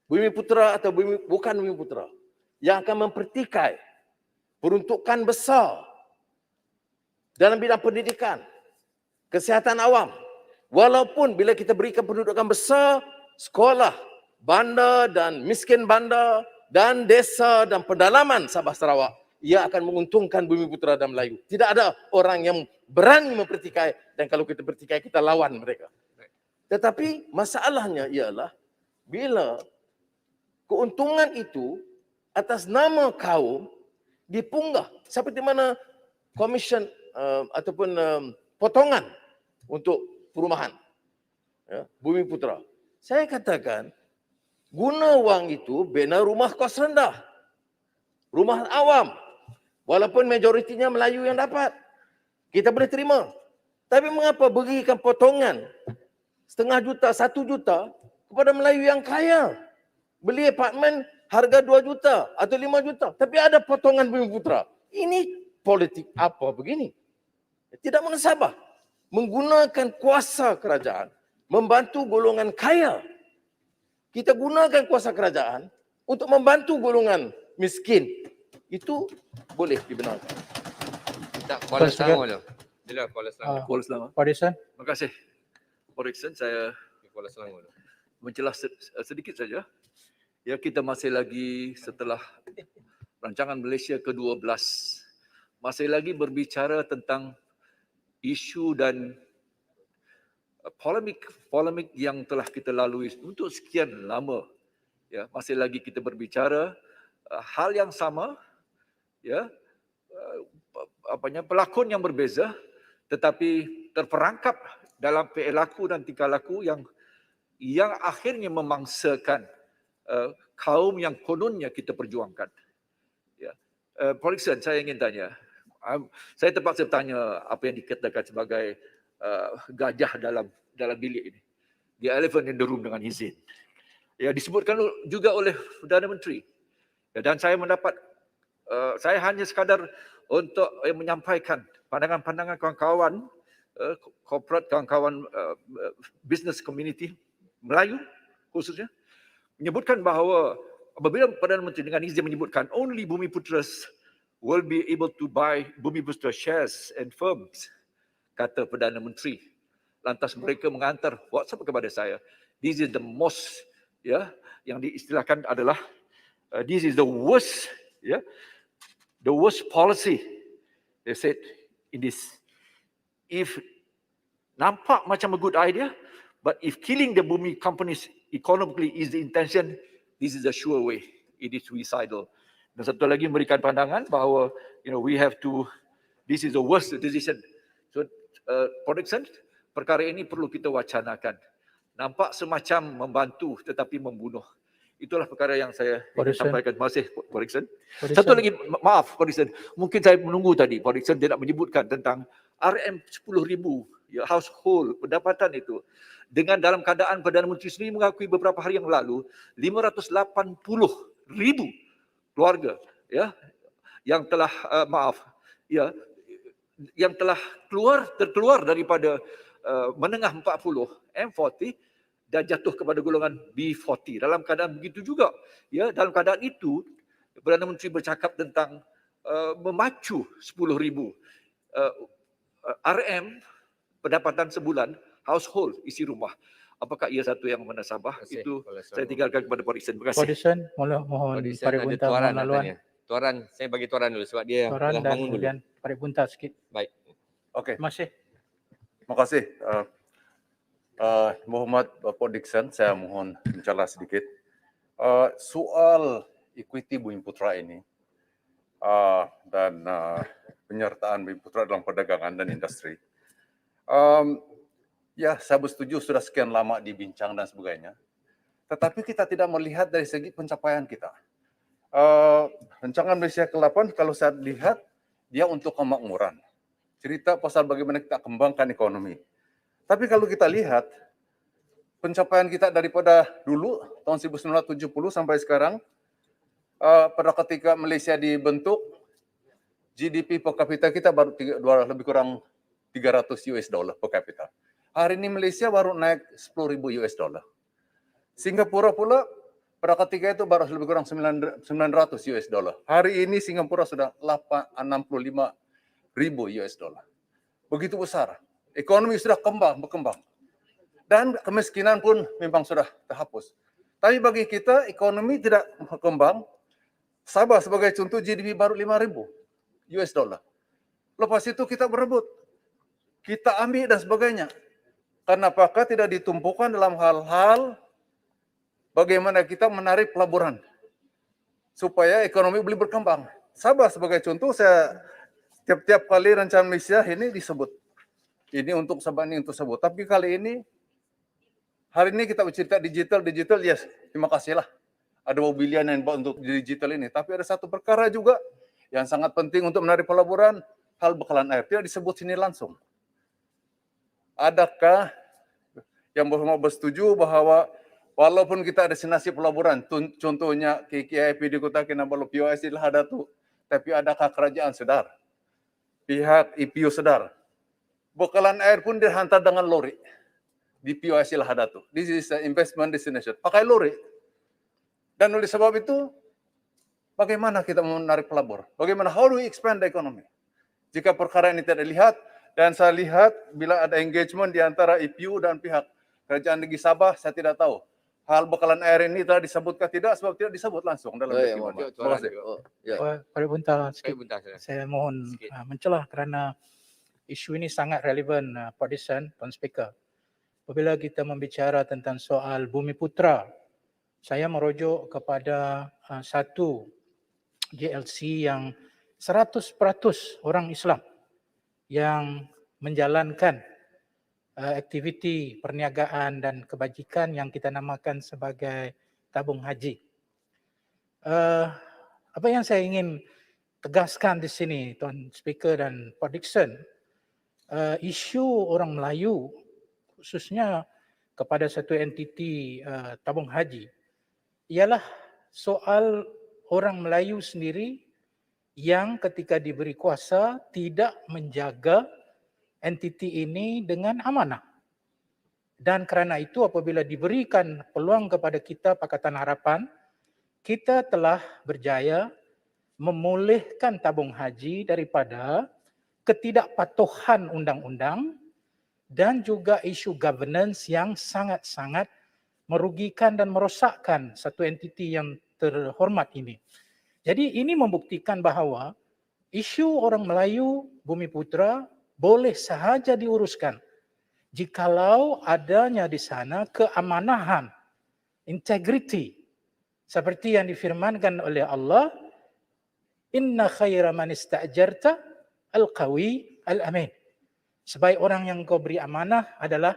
Speaker 2: Bumiputera atau bukan Bumiputera yang akan mempertikai peruntukan besar dalam bidang pendidikan, kesihatan awam. Walaupun bila kita berikan pendudukan besar, sekolah, bandar dan miskin bandar dan desa dan pedalaman Sabah Sarawak, ia akan menguntungkan Bumiputera dan Melayu. Tidak ada orang yang berani mempertikai, dan kalau kita bertikai, kita lawan mereka. Tetapi masalahnya ialah bila keuntungan itu atas nama kaum dipunggah, seperti mana komisen ataupun potongan untuk perumahan ya, Bumiputera. Saya katakan, guna wang itu bina rumah kos rendah, rumah awam. Walaupun majoritinya Melayu yang dapat, kita boleh terima. Tapi mengapa berikan potongan 500,000, 1 juta kepada Melayu yang kaya. Beli apartmen harga 2 juta atau 5 juta. Tapi ada potongan Bumiputra. Ini politik apa begini? Tidak menasabah. Menggunakan kuasa kerajaan. Membantu golongan kaya. Kita gunakan kuasa kerajaan untuk membantu golongan miskin. Itu boleh dibenarkan.
Speaker 1: Tak Kuala Selangor tu. Bila Kuala Selangor.
Speaker 10: Kuala Selangor.
Speaker 9: Pak Disan.
Speaker 10: Terima kasih. Pak Rikson, saya
Speaker 1: Kuala Selangor tu.
Speaker 10: menjelas sedikit saja. Ya, kita masih lagi setelah rancangan Malaysia ke-12, masih lagi berbicara tentang isu dan polemik yang telah kita lalui untuk sekian lama. Ya, masih lagi kita berbicara hal yang sama, ya, pelakon yang berbeza, tetapi terperangkap dalam perilaku dan tingkah laku yang akhirnya memangsakan kaum yang kononnya kita perjuangkan. Ya. Pak Rikson, saya ingin tanya. Saya terpaksa bertanya apa yang dikatakan sebagai gajah dalam bilik ini. The elephant in the room dengan izin. Ya, disebutkan juga oleh Perdana Menteri. Ya, dan saya mendapat, saya hanya sekadar untuk menyampaikan pandangan-pandangan kawan-kawan, corporate, kawan-kawan business community Melayu khususnya, menyebutkan bahawa apabila Perdana Menteri dengan izin menyebutkan only Bumiputras will be able to buy Bumiputra shares and firms, kata Perdana Menteri. Lantas mereka mengantar WhatsApp kepada saya. This is the most, ya, yang diistilahkan adalah this is the worst, ya, the worst policy. They said in this. If nampak macam a good idea, but if killing the Bumi companies economically is the intention, this is a sure way. It is suicidal. Dan satu lagi memberikan pandangan bahawa we have to, this is the worst decision. So production, perkara ini perlu kita wacanakan. Nampak semacam membantu tetapi membunuh. Itulah perkara yang saya ingin sampaikan. Terima kasih, Pak Rikson. Satu lagi, maaf Pak Rikson, mungkin saya menunggu tadi Pak Rikson tidak menyebutkan tentang RM 10,000 ya, household pendapatan itu. Dengan dalam keadaan Perdana Menteri sendiri mengakui beberapa hari yang lalu 580,000 keluarga, ya, yang telah yang telah terkeluar daripada menengah 40 M40 dan jatuh kepada golongan B40. Dalam keadaan begitu juga, ya, dalam keadaan itu Perdana Menteri bercakap tentang memacu 10,000 RM pendapatan sebulan household isi rumah. Apakah ia satu yang menasabah? Itu saya tinggalkan kepada Pak Rikson. Terima kasih.
Speaker 9: Pak Disan, mohon Paripurna mohon laluan.
Speaker 1: Tuaran, saya bagi tuaran dulu sebab dia
Speaker 9: Tuaran
Speaker 1: telah
Speaker 9: dan
Speaker 1: bangun dulu.
Speaker 9: kemudian Paripurna sikit.
Speaker 1: Baik.
Speaker 5: Okey,
Speaker 9: Terima kasih.
Speaker 5: terima kasih. Muhammad Pak Dixon, saya mohon bincanglah sedikit. Soal equity Bumiputra ini dan penyertaan Bumiputra dalam perdagangan dan industri. Ya, saya bersetuju sudah sekian lama dibincang dan sebagainya. Tetapi kita tidak melihat dari segi pencapaian kita. Rancangan Malaysia ke-8 kalau saya lihat dia untuk kemakmuran. Cerita pasal bagaimana kita kembangkan ekonomi. Tapi kalau kita lihat pencapaian kita daripada dulu tahun 1970 sampai sekarang, pada ketika Malaysia dibentuk, GDP per kapita kita baru lebih kurang 300 US dollar per kapita. Hari ini Malaysia baru naik 10,000 US dollar. Singapura pula pada ketika itu baru lebih kurang 900 US dollar. Hari ini Singapura sudah 65,000 US dollar. Begitu besar. Ekonomi sudah berkembang. Dan kemiskinan pun memang sudah terhapus. Tapi bagi kita ekonomi tidak berkembang. Sabah sebagai contoh GDP baru 5,000 US dollar. Lepas itu kita berebut. Kita ambil dan sebagainya. Karena apakah tidak ditumpukan dalam hal-hal bagaimana kita menarik pelaburan supaya ekonomi boleh berkembang. Sabah sebagai contoh, saya tiap-tiap kali rancangan Malaysia ini disebut. Ini untuk Sabah, ini untuk sebut. Tapi kali ini, hari ini kita bercerita digital, yes, terima kasihlah. Ada mobilian yang dibuat untuk digital ini. Tapi ada satu perkara juga yang sangat penting untuk menarik pelaburan, hal bekalan air. Tidak disebut sini langsung. Adakah yang bersetuju bahawa
Speaker 11: Walaupun kita ada destinasi pelaburan, contohnya KKIP di Kota Kinabalu, POS di Lahadatu, tapi adakah kerajaan sedar? Pihak IPU sedar? Bekalan air pun dihantar dengan lori di POS di Lahadatu. This is an investment destination. Pakai lori. Dan oleh sebab itu, bagaimana kita menarik pelabur? Bagaimana, how do we expand the economy? Jika perkara ini tidak dilihat, dan saya lihat bila ada engagement di antara IPU dan pihak Kerajaan Negeri Sabah, saya tidak tahu. Hal bekalan air ini telah disebutkan tidak, sebab tidak disebut langsung dalam
Speaker 7: Ya,
Speaker 11: dokumen.
Speaker 7: Muhammad.
Speaker 11: Terima kasih.
Speaker 7: Ya.
Speaker 12: Pada Bunta, sikit,
Speaker 1: Bentar, silakan.
Speaker 12: saya mohon
Speaker 1: Sikit.
Speaker 12: mencelah kerana isu ini sangat relevan, Pak Disan, Tuan Speaker. Apabila kita membicara tentang soal Bumi Putra, saya merujuk kepada satu GLC yang 100% orang Islam yang menjalankan aktiviti perniagaan dan kebajikan yang kita namakan sebagai tabung haji. Apa yang saya ingin tegaskan di sini, Tuan Speaker dan Pak Dickson, isu orang Melayu khususnya kepada satu entiti tabung haji ialah soal orang Melayu sendiri yang ketika diberi kuasa tidak menjaga entiti ini dengan amanah. Dan kerana itu apabila diberikan peluang kepada kita Pakatan Harapan, kita telah berjaya memulihkan tabung haji daripada ketidakpatuhan undang-undang dan juga isu governance yang sangat-sangat merugikan dan merosakkan satu entiti yang terhormat ini. Jadi ini membuktikan bahawa isu orang Melayu Bumi Putra boleh sahaja diuruskan jikalau adanya di sana keamanahan, integriti, seperti yang difirmankan oleh Allah, inna khaira man ista'jarta al-qawi al-amin. Sebaik orang yang kau beri amanah adalah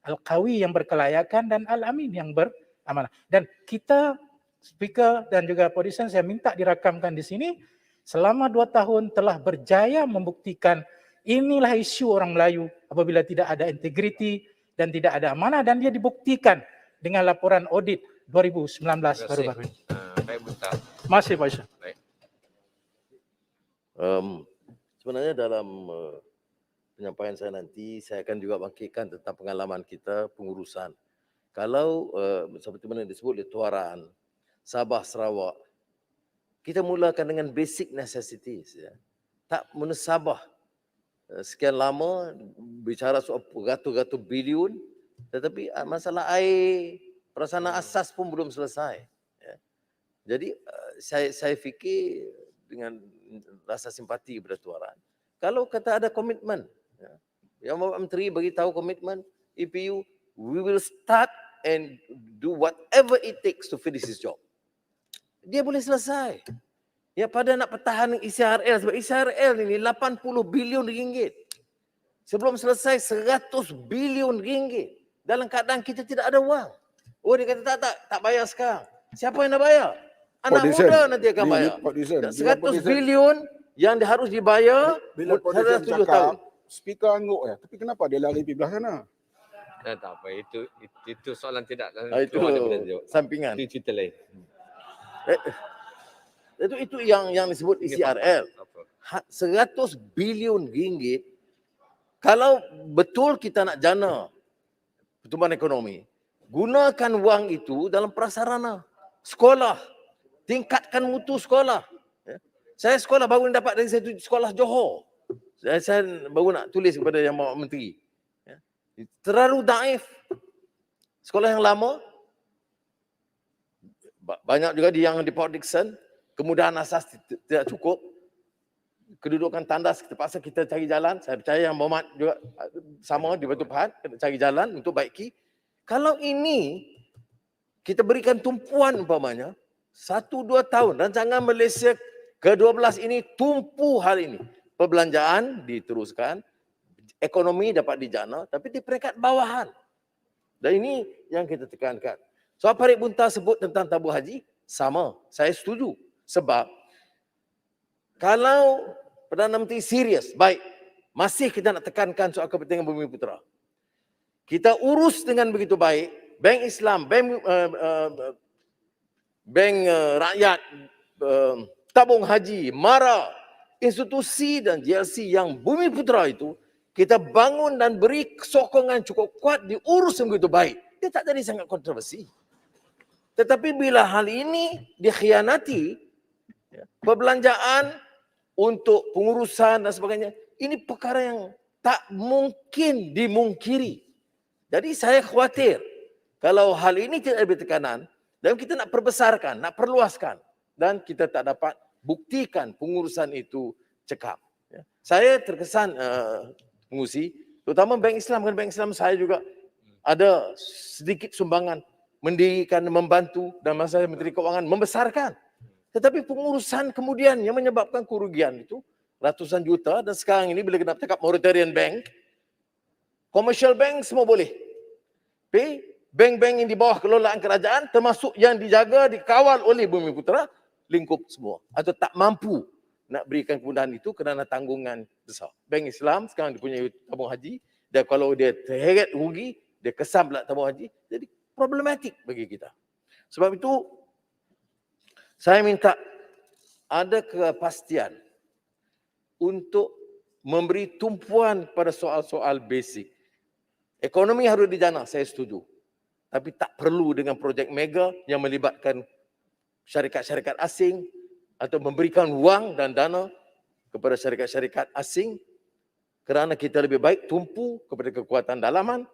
Speaker 12: al-qawi yang berkelayakan dan al-amin yang beramanah. Dan kita, Speaker dan juga Podisan, saya minta dirakamkan di sini, selama 2 tahun telah berjaya membuktikan inilah isu orang Melayu apabila tidak ada integriti dan tidak ada amanah, dan dia dibuktikan dengan laporan audit 2019 baru-baru ini.
Speaker 1: Baik, Bunta.
Speaker 12: Terima kasih Pak Isyam.
Speaker 7: Sebenarnya dalam penyampaian saya nanti, saya akan juga bangkitkan tentang pengalaman kita pengurusan. Kalau seperti mana disebut oleh Tuaran, Sabah, Sarawak, kita mulakan dengan basic necessities. Ya. Tak menasabah sekian lama bicara soal beratus-ratus bilion, tetapi masalah air, perasaan asas pun belum selesai. Ya. Jadi saya fikir dengan rasa simpati kepada Tuaran, kalau kata ada komitmen, ya, yang Bapak Menteri bagi tahu komitmen EPU, we will start and do whatever it takes to finish this job. Dia boleh selesai. Ya, pada nak pertahan ICRL, sebab ICRL ini 80 bilion ringgit. Sebelum selesai 100 bilion ringgit. Dalam keadaan kita tidak ada wang. Oh, dia kata tak bayar sekarang. Siapa yang nak bayar? Anak muda nanti akan bayar. 100 bilion yang harus dibayar
Speaker 3: Bila Podisan cakap, speaker angguk ya. Tapi kenapa dia lari pergi belah sana?
Speaker 1: Tak apa, itu soalan tidak
Speaker 7: Itu sampingan.
Speaker 1: Itu cerita lain.
Speaker 7: Itu yang disebut ICRL. 100 bilion ringgit. Kalau betul kita nak jana pertumbuhan ekonomi, gunakan wang itu dalam prasarana. Sekolah. Tingkatkan mutu sekolah. Saya sekolah baru dapat dari satu sekolah Johor. Saya baru nak tulis kepada Yang Bapak Menteri. Terlalu daif. Sekolah yang lama, banyak juga yang di Port Dickson, kemudahan asas tidak cukup, kedudukan tandas terpaksa kita cari jalan. Saya percaya Yang Berhormat juga sama di Batu Pahat, kita cari jalan untuk baiki. Kalau ini kita berikan tumpuan umpamanya 1-2 tahun, rancangan Malaysia ke-12 ini tumpu hal ini. Perbelanjaan diteruskan, ekonomi dapat dijana, tapi di peringkat bawahan. Dan ini yang kita tekankan. Soal Parit Bunta sebut tentang tabung haji, sama. Saya setuju. Sebab kalau Perdana Menteri serius, baik, masih kita nak tekankan soal kepentingan Bumi Putra. Kita urus dengan begitu baik,
Speaker 2: bank Islam, bank rakyat, tabung haji, MARA, institusi dan GLC yang Bumi Putra itu kita bangun dan beri sokongan cukup kuat, diurus begitu baik. Dia tak jadi sangat kontroversi. Tetapi bila hal ini dikhianati, perbelanjaan untuk pengurusan dan sebagainya, ini perkara yang tak mungkin dimungkiri. Jadi saya khawatir kalau hal ini tidak ada tekanan dan kita nak perbesarkan, nak perluaskan dan kita tak dapat buktikan pengurusan itu cekap. Saya terkesan pengurusi, terutama Bank Islam, kan Bank Islam saya juga ada sedikit sumbangan mendirikan, membantu dan masa saya Menteri Keuangan membesarkan. Tetapi pengurusan kemudian yang menyebabkan kerugian itu ratusan juta dan sekarang ini bila kita cakap moratorium bank, commercial bank semua boleh. Tapi bank-bank yang di bawah kelolaan kerajaan termasuk yang dijaga, dikawal oleh Bumi Putra, lingkup semua atau tak mampu nak berikan kemudahan itu kerana tanggungan besar. Bank Islam sekarang dia punya tabung haji dan kalau dia terheret rugi, dia kesam pula tabung haji, jadi problematik bagi kita. Sebab itu saya minta ada kepastian untuk memberi tumpuan pada soal-soal basic. Ekonomi harus dijana, saya setuju. Tapi tak perlu dengan projek mega yang melibatkan syarikat-syarikat asing atau memberikan wang dan dana kepada syarikat-syarikat asing kerana kita lebih baik tumpu kepada kekuatan dalaman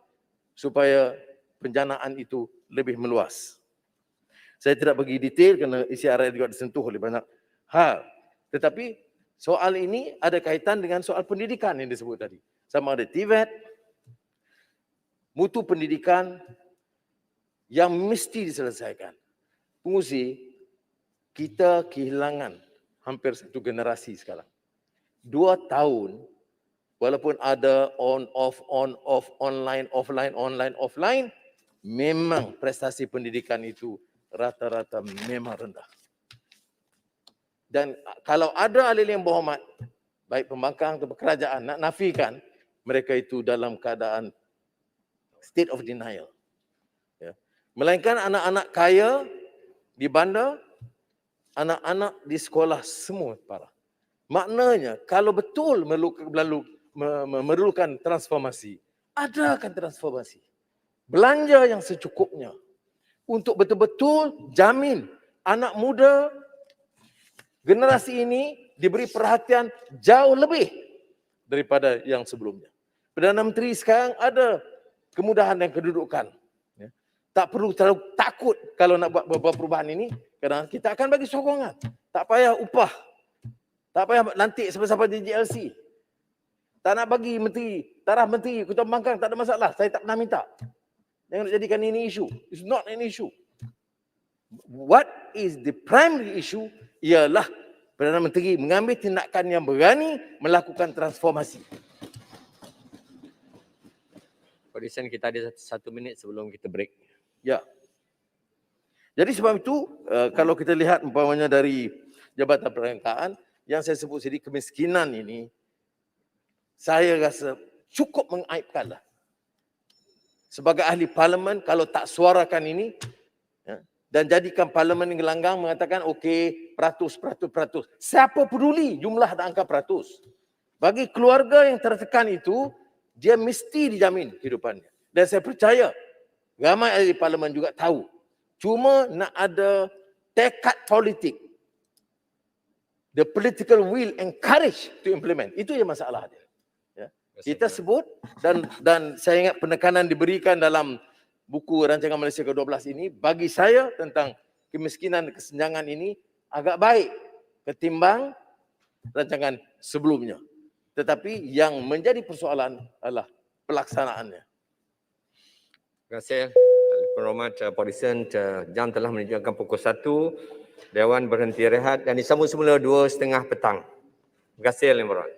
Speaker 2: supaya penjanaan itu lebih meluas. Saya tidak bagi detail kerana isi arahan juga disentuh oleh banyak hal. Tetapi soal ini ada kaitan dengan soal pendidikan yang disebut tadi. Sama ada TVET, mutu pendidikan yang mesti diselesaikan. Pengurusi, kita kehilangan hampir satu generasi sekarang. 2 tahun, walaupun ada on, off, online, offline, memang prestasi pendidikan itu rata-rata memang rendah. Dan kalau ada ahli yang berhormat, baik pembangkang atau kerajaan, nak nafikan, mereka itu dalam keadaan state of denial. Ya. Melainkan anak-anak kaya di bandar, anak-anak di sekolah semua parah. Maknanya kalau betul memerlukan transformasi, adakan transformasi. Belanja yang secukupnya untuk betul-betul jamin anak muda generasi ini diberi perhatian jauh lebih daripada yang sebelumnya. Perdana Menteri sekarang ada kemudahan dan kedudukan. Tak perlu terlalu takut kalau nak buat perubahan ini kerana kita akan bagi sokongan. Tak payah upah. Tak payah lantik siapa-siapa di GLC. Tak nak bagi menteri, taraf menteri, ketua pembangkang, tak ada masalah. Saya tak pernah minta. Jangan jadikan ini isu. It's not an issue. What is the primary issue ialah Perdana Menteri mengambil tindakan yang berani melakukan transformasi.
Speaker 1: Produsen kita ada 1 minit sebelum kita break.
Speaker 2: Ya. Jadi sebab itu kalau kita lihat umpamanya dari Jabatan Perangkaan yang saya sebut tadi kemiskinan ini, saya rasa cukup mengaibkanlah. Sebagai ahli parlimen kalau tak suarakan ini dan jadikan parlimen yang gelanggang mengatakan okey, peratus. Siapa peduli jumlah dan angka peratus? Bagi keluarga yang tertekan itu, dia mesti dijamin kehidupannya. Dan saya percaya ramai ahli parlimen juga tahu. Cuma nak ada tekad politik. The political will encourage to implement. Itu yang masalah dia. Ya. Kita sebut dan saya ingat penekanan diberikan dalam buku Rancangan Malaysia ke-12 ini bagi saya tentang kemiskinan dan kesenjangan ini agak baik ketimbang rancangan sebelumnya. Tetapi yang menjadi persoalan adalah pelaksanaannya.
Speaker 1: Terima kasih. Penghormat Produsen, jam telah menunjukkan pukul 1. Dewan berhenti rehat dan disambung semula 2:30 petang. Terima kasih, Yang Berhormat.